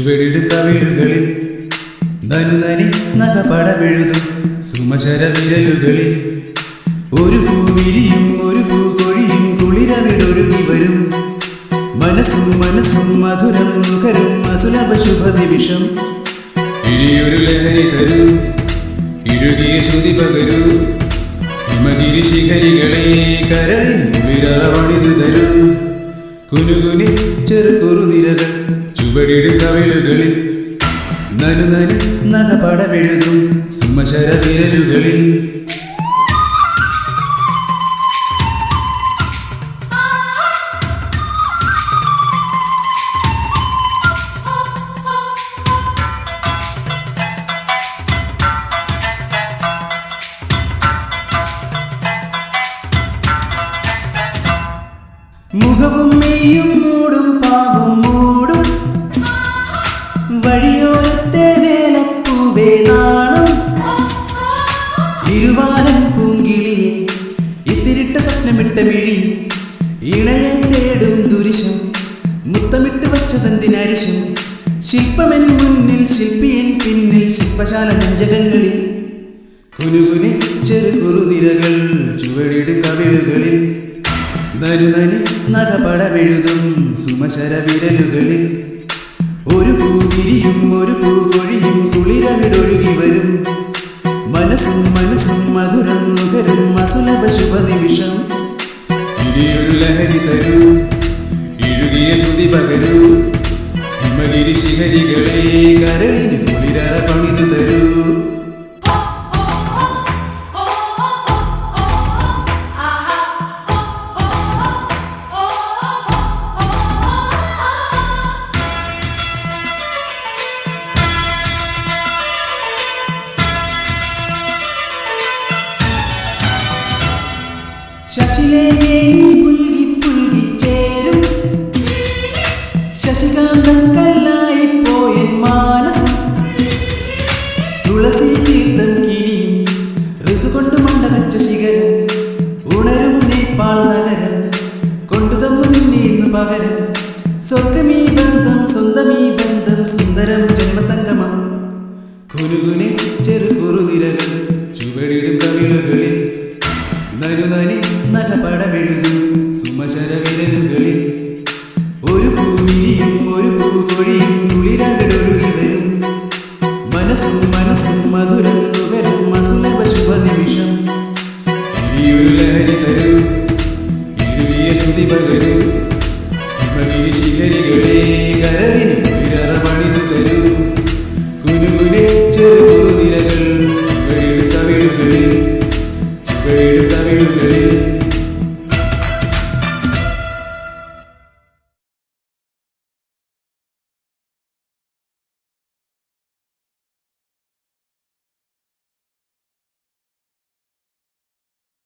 ചുവടിടും കവിളുകളിൽ നനുനനി നഖപടമെഴുതും സുമശര വിരലുകളിൽ ഒരു പൂവിരിയും ഒരു പൂക്കൊഴിയും കുളിരവിടൊഴുകി വരും മനസ്സും മനസ്സും മധുരം നുകരും അസുലഭ ശുഭ നിമിഷം ഇനിയൊരു ലഹരി തരൂ ഇഴുകിയ ശ്രുതി പകരൂ ഹിമഗിരി ശിഖരികളെ കരളിൽ കുളിരവണിതു തരൂ കുനുകുനി ചെറു കുറുനിരകൾ ചുവടിടും കവിളുകളിൽ നനുനനി നഖപടമെഴുതും സുമശര വിരലുകളിൽ മുഖവും മെയ്യും മൂടും പാവും മൂടും വഴിയോരത്തെ വേലപ്പൂവേ നാളും ഇരുവാലൻ പൂങ്കിളിയെ ഇത്തിരിട്ട സ്വപ്നമിട്ട മിഴി ഇണയെ തേടും ദുരിശം മുത്തമിട്ട് വച്ചതെന്തിനരിശം ശില്പമെൻ മുന്നിൽ ശില്പിയൻ പിന്നിൽ ശില്പശാല നെഞ്ചകങ്ങളിൽ കുനുകുനി ചെറു കുറുനിരകൾ ചുവടിടും കവിളുകളിൽ നനുനനി നഖപടമെഴുതും സുമശര വിരലുകളിൽ ഒരു പൂവിരിയും ഒരു പൂക്കൊഴിയും കുളിരവിടൊഴുകി വരും മനസ്സും മനസ്സും മധുരം നുകരും അസുലഭ ശുഭ നിമിഷം ഇനിയൊരു ലഹരി തരൂ ഇഴുകിയ ശ്രുതി പകരൂ ഹിമഗിരി ശിഖരികളെ കരളിന് കുളിരറ പണിതു തരൂ ശശിലേനി പുൽകി പുൽകി ചേരും ശശികാന്തക്കല്ലായി പോയ മാനസം തുളസി തീർത്ഥം കിനിയും ഋതുകൊണ്ട് മണ്ടവച്ച ശിഖരം ഉണരും നേപ്പാൾ നഗരം കൊണ്ടുതന്നു നിന്നെ ഇന്നു പകരം സ്വർഗമീ ബന്ധം സ്വന്തമീ ബന്ധം സുന്ദരം ജന്മസംഗമം കുനുകുനി ചെറു കുറുനിരകൾ ചുവടിടും കവിളുകളിൽ നനുനനി നഖപടമെഴുതും സുമശര വിരലുകളിൽ ഒരു പൂവിരിയും ഒരു പൂക്കൊഴിയും കുളിരവിടൊഴുകി വരും മനസ്സും മനസ്സും മധുരം നുകരും അസുലഭ ശുഭ നിമിഷം ഇനിയൊരു ലഹരി തരൂ ഇഴുകിയ ശ്രുതി പകരൂ ഹിമഗിരി ശിഖരികളെ കരളിൽ